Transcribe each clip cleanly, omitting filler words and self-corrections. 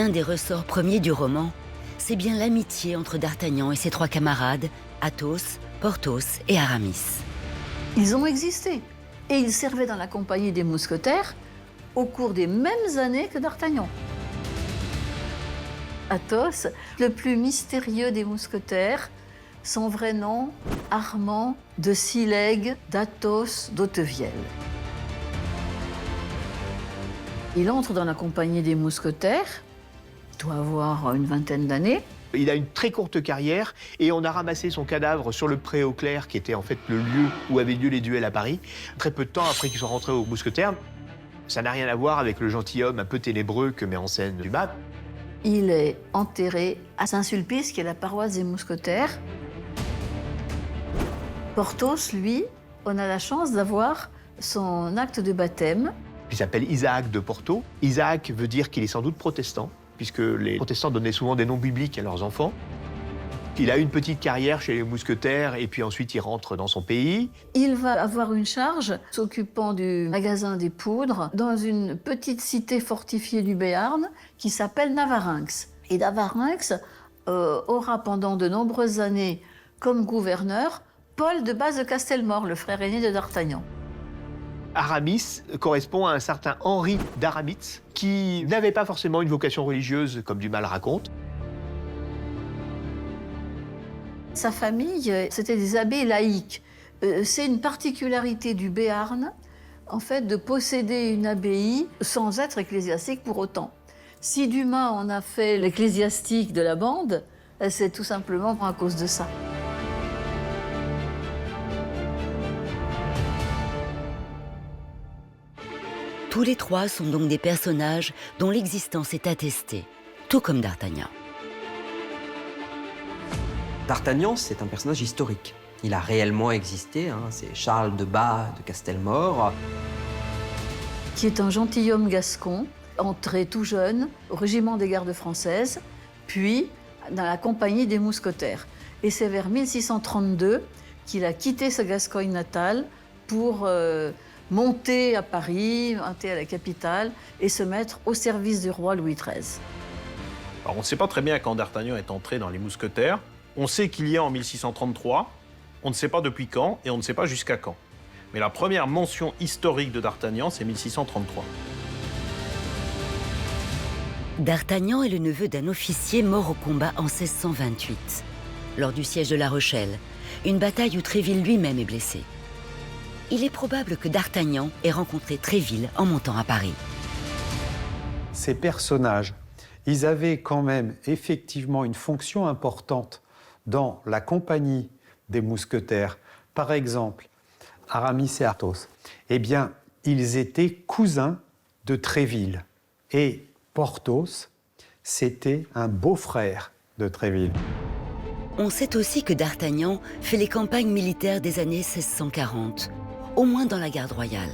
L'un des ressorts premiers du roman, c'est bien l'amitié entre D'Artagnan et ses trois camarades, Athos, Porthos et Aramis. Ils ont existé et ils servaient dans la compagnie des mousquetaires au cours des mêmes années que D'Artagnan. Athos, le plus mystérieux des mousquetaires, son vrai nom, Armand de Silègue d'Athos d'Hauteville. Il entre dans la compagnie des mousquetaires, il doit avoir une vingtaine d'années. Il a une très courte carrière et on a ramassé son cadavre sur le Pré aux Clercs, qui était en fait le lieu où avaient lieu les duels à Paris, très peu de temps après qu'ils soient rentrés aux mousquetaires. Ça n'a rien à voir avec le gentilhomme un peu ténébreux que met en scène Dumas. Il est enterré à Saint-Sulpice, qui est la paroisse des mousquetaires. Porthos, lui, on a la chance d'avoir son acte de baptême. Il s'appelle Isaac de Porto. Isaac veut dire qu'il est sans doute protestant, puisque les protestants donnaient souvent des noms bibliques à leurs enfants. Il a une petite carrière chez les mousquetaires et puis ensuite il rentre dans son pays. Il va avoir une charge s'occupant du magasin des poudres dans une petite cité fortifiée du Béarn qui s'appelle Navarinx. Et Navarinx aura pendant de nombreuses années comme gouverneur Paul de Baz de Castelmore, le frère aîné de D'Artagnan. Aramis correspond à un certain Henri d'Aramitz qui n'avait pas forcément une vocation religieuse comme Dumas le raconte. Sa famille, c'était des abbés laïcs. C'est une particularité du Béarn, en fait, de posséder une abbaye sans être ecclésiastique pour autant. Si Dumas en a fait l'ecclésiastique de la bande, c'est tout simplement à cause de ça. Tous les trois sont donc des personnages dont l'existence est attestée, tout comme D'Artagnan. D'Artagnan, c'est un personnage historique. Il a réellement existé, hein. C'est Charles de Bas de Castelmore. Qui est un gentilhomme gascon, entré tout jeune au régiment des gardes françaises, puis dans la compagnie des mousquetaires. Et c'est vers 1632 qu'il a quitté sa Gascogne natale pour monter à Paris, monter à la capitale et se mettre au service du roi Louis XIII. Alors, on ne sait pas très bien quand D'Artagnan est entré dans les mousquetaires. On sait qu'il y est en 1633, on ne sait pas depuis quand et on ne sait pas jusqu'à quand. Mais la première mention historique de D'Artagnan, c'est 1633. D'Artagnan est le neveu d'un officier mort au combat en 1628, lors du siège de La Rochelle, une bataille où Tréville lui-même est blessé. Il est probable que D'Artagnan ait rencontré Tréville en montant à Paris. Ces personnages, ils avaient quand même effectivement une fonction importante dans la compagnie des mousquetaires. Par exemple, Aramis et Athos, eh bien, ils étaient cousins de Tréville. Et Porthos, c'était un beau-frère de Tréville. On sait aussi que D'Artagnan fait les campagnes militaires des années 1640, au moins dans la garde royale.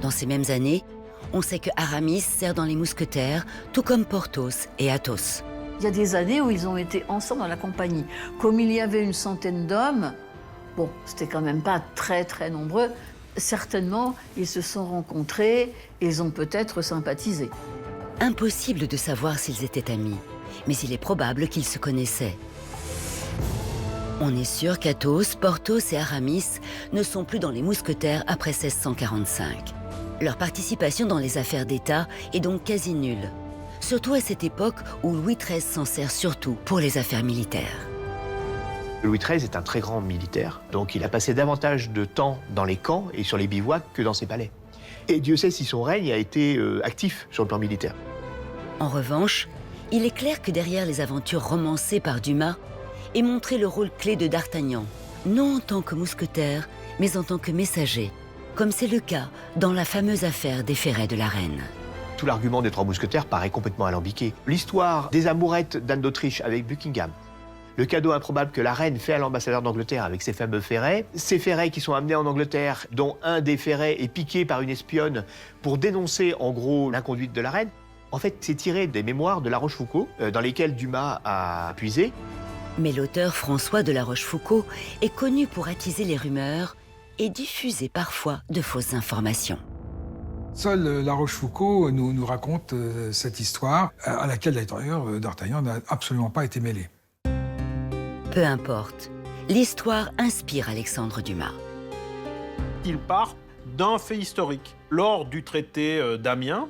Dans ces mêmes années, on sait que Aramis sert dans les mousquetaires, tout comme Porthos et Athos. Il y a des années où ils ont été ensemble dans la compagnie. Comme il y avait une centaine d'hommes, bon, c'était quand même pas très très nombreux, certainement ils se sont rencontrés et ils ont peut-être sympathisé. Impossible de savoir s'ils étaient amis, mais il est probable qu'ils se connaissaient. On est sûr qu'Athos, Porthos et Aramis ne sont plus dans les mousquetaires après 1645. Leur participation dans les affaires d'État est donc quasi nulle, surtout à cette époque où Louis XIII s'en sert surtout pour les affaires militaires. Louis XIII est un très grand militaire, donc il a passé davantage de temps dans les camps et sur les bivouacs que dans ses palais. Et Dieu sait si son règne a été actif sur le plan militaire. En revanche, il est clair que derrière les aventures romancées par Dumas est montré le rôle clé de D'Artagnan, non en tant que mousquetaire, mais en tant que messager, comme c'est le cas dans la fameuse affaire des ferrets de la reine. Tout l'argument des trois mousquetaires paraît complètement alambiqué. L'histoire des amourettes d'Anne d'Autriche avec Buckingham, le cadeau improbable que la reine fait à l'ambassadeur d'Angleterre avec ses fameux ferrets, ces ferrets qui sont amenés en Angleterre, dont un des ferrets est piqué par une espionne pour dénoncer en gros l'inconduite de la reine. En fait, c'est tiré des mémoires de La Rochefoucauld, dans lesquelles Dumas a puisé. Mais l'auteur François de La Rochefoucauld est connu pour attiser les rumeurs et diffuser parfois de fausses informations. Seul La Rochefoucauld nous raconte cette histoire, à laquelle d'ailleurs d'Artagnan n'a absolument pas été mêlé. Peu importe, l'histoire inspire Alexandre Dumas. Il part d'un fait historique. Lors du traité d'Amiens,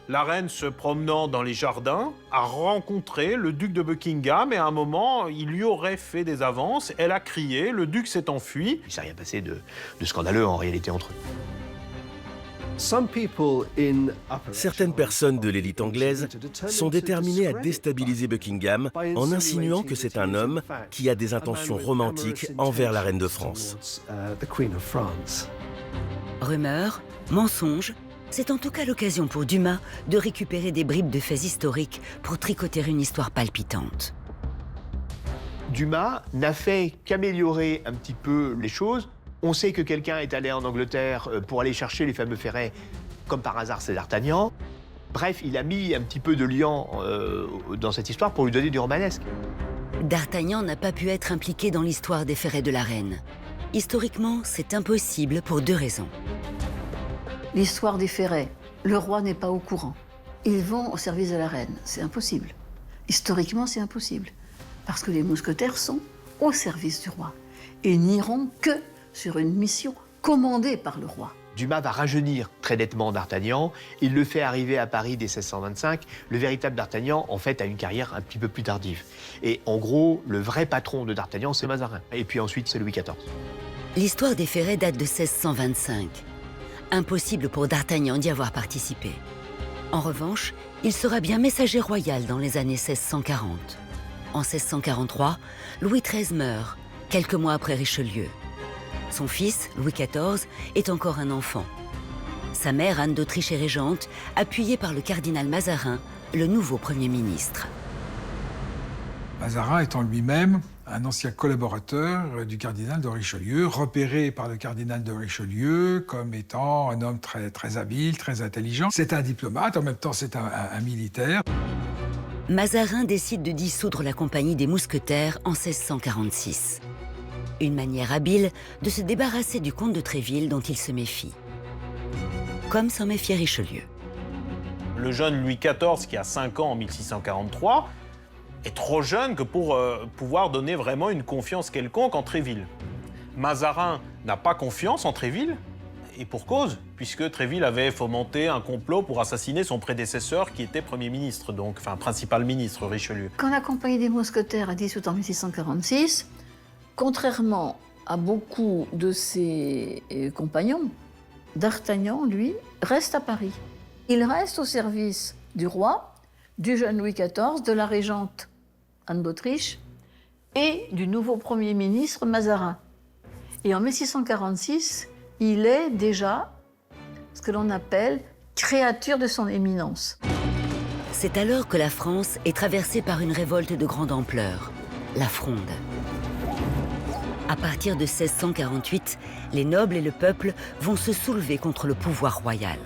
la reine, se promenant dans les jardins, a rencontré le duc de Buckingham et à un moment, il lui aurait fait des avances. Elle a crié, le duc s'est enfui. Il ne s'est rien passé de scandaleux en réalité entre eux. Certaines personnes de l'élite anglaise sont déterminées à déstabiliser Buckingham en insinuant que c'est un homme qui a des intentions romantiques envers la reine de France. Rumeurs, mensonges, c'est en tout cas l'occasion pour Dumas de récupérer des bribes de faits historiques pour tricoter une histoire palpitante. Dumas n'a fait qu'améliorer un petit peu les choses. On sait que quelqu'un est allé en Angleterre pour aller chercher les fameux ferrets, comme par hasard c'est d'Artagnan. Bref, il a mis un petit peu de liant dans cette histoire pour lui donner du romanesque. D'Artagnan n'a pas pu être impliqué dans l'histoire des ferrets de la reine. Historiquement, c'est impossible pour 2 raisons. L'histoire des ferrets, le roi n'est pas au courant. Ils vont au service de la reine, c'est impossible. Historiquement, c'est impossible. Parce que les mousquetaires sont au service du roi. Ils n'iront que sur une mission commandée par le roi. Dumas va rajeunir très nettement d'Artagnan. Il le fait arriver à Paris dès 1625. Le véritable d'Artagnan, en fait, a une carrière un petit peu plus tardive. Et en gros, le vrai patron de d'Artagnan, c'est Mazarin. Et puis ensuite, c'est Louis XIV. L'histoire des ferrets date de 1625. Impossible pour d'Artagnan d'y avoir participé. En revanche, il sera bien messager royal dans les années 1640. En 1643, Louis XIII meurt, quelques mois après Richelieu. Son fils, Louis XIV, est encore un enfant. Sa mère, Anne d'Autriche, est régente, appuyée par le cardinal Mazarin, le nouveau Premier ministre. Mazarin étant lui-même un ancien collaborateur du cardinal de Richelieu, repéré par le cardinal de Richelieu comme étant un homme très, très habile, très intelligent. C'est un diplomate, en même temps c'est un militaire. Mazarin décide de dissoudre la compagnie des mousquetaires en 1646. Une manière habile de se débarrasser du comte de Tréville dont il se méfie. Comme s'en méfiait Richelieu. Le jeune Louis XIV, qui a 5 ans en 1643, est trop jeune que pour pouvoir donner vraiment une confiance quelconque en Tréville. Mazarin n'a pas confiance en Tréville, et pour cause, puisque Tréville avait fomenté un complot pour assassiner son prédécesseur qui était Premier ministre, donc, enfin principal ministre, Richelieu. Quand la compagnie des mousquetaires a dissout en 1646, contrairement à beaucoup de ses compagnons, d'Artagnan, lui, reste à Paris. Il reste au service du roi, du jeune Louis XIV, de la régente Anne d'Autriche et du nouveau Premier ministre Mazarin. Et en 1646, il est déjà ce que l'on appelle créature de son éminence. C'est alors que la France est traversée par une révolte de grande ampleur, la Fronde. À partir de 1648, les nobles et le peuple vont se soulever contre le pouvoir royal.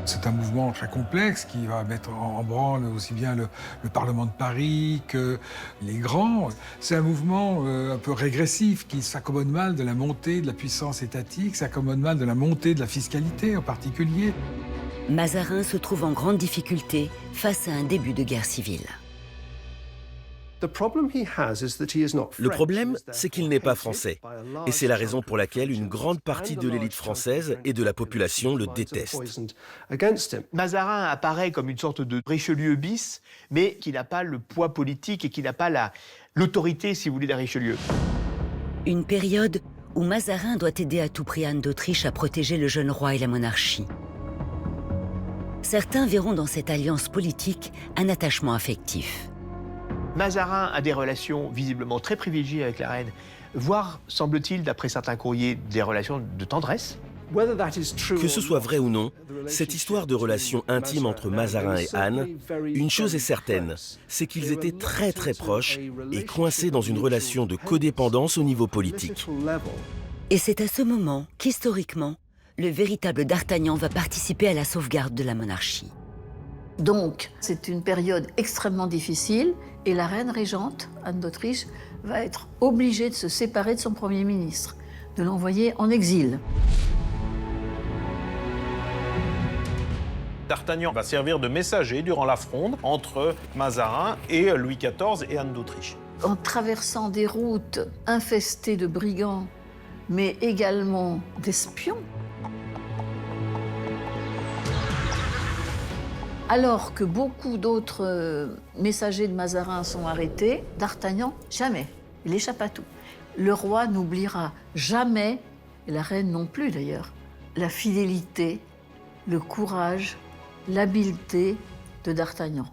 C'est un mouvement très complexe qui va mettre en branle aussi bien le Parlement de Paris que les grands. C'est un mouvement un peu régressif qui s'accommode mal de la montée de la puissance étatique, s'accommode mal de la montée de la fiscalité en particulier. Mazarin se trouve en grande difficulté face à un début de guerre civile. Le problème, c'est qu'il n'est pas français. Et c'est la raison pour laquelle une grande partie de l'élite française et de la population le déteste. Mazarin apparaît comme une sorte de Richelieu bis, mais qui n'a pas le poids politique et qui n'a pas l'autorité, si vous voulez, d'un Richelieu. Une période où Mazarin doit aider à tout prix Anne d'Autriche à protéger le jeune roi et la monarchie. Certains verront dans cette alliance politique un attachement affectif. Mazarin a des relations visiblement très privilégiées avec la reine, voire, semble-t-il, d'après certains courriers, des relations de tendresse. Que ce soit vrai ou non, cette histoire de relation intime entre Mazarin et Anne, une chose est certaine, c'est qu'ils étaient très très proches et coincés dans une relation de codépendance au niveau politique. Et c'est à ce moment qu'historiquement, le véritable d'Artagnan va participer à la sauvegarde de la monarchie. Donc, c'est une période extrêmement difficile et la reine régente, Anne d'Autriche, va être obligée de se séparer de son Premier ministre, de l'envoyer en exil. D'Artagnan va servir de messager durant la fronde entre Mazarin et Louis XIV et Anne d'Autriche. En traversant des routes infestées de brigands, mais également d'espions, alors que beaucoup d'autres messagers de Mazarin sont arrêtés, D'Artagnan, jamais. Il échappe à tout. Le roi n'oubliera jamais, et la reine non plus d'ailleurs, la fidélité, le courage, l'habileté de D'Artagnan.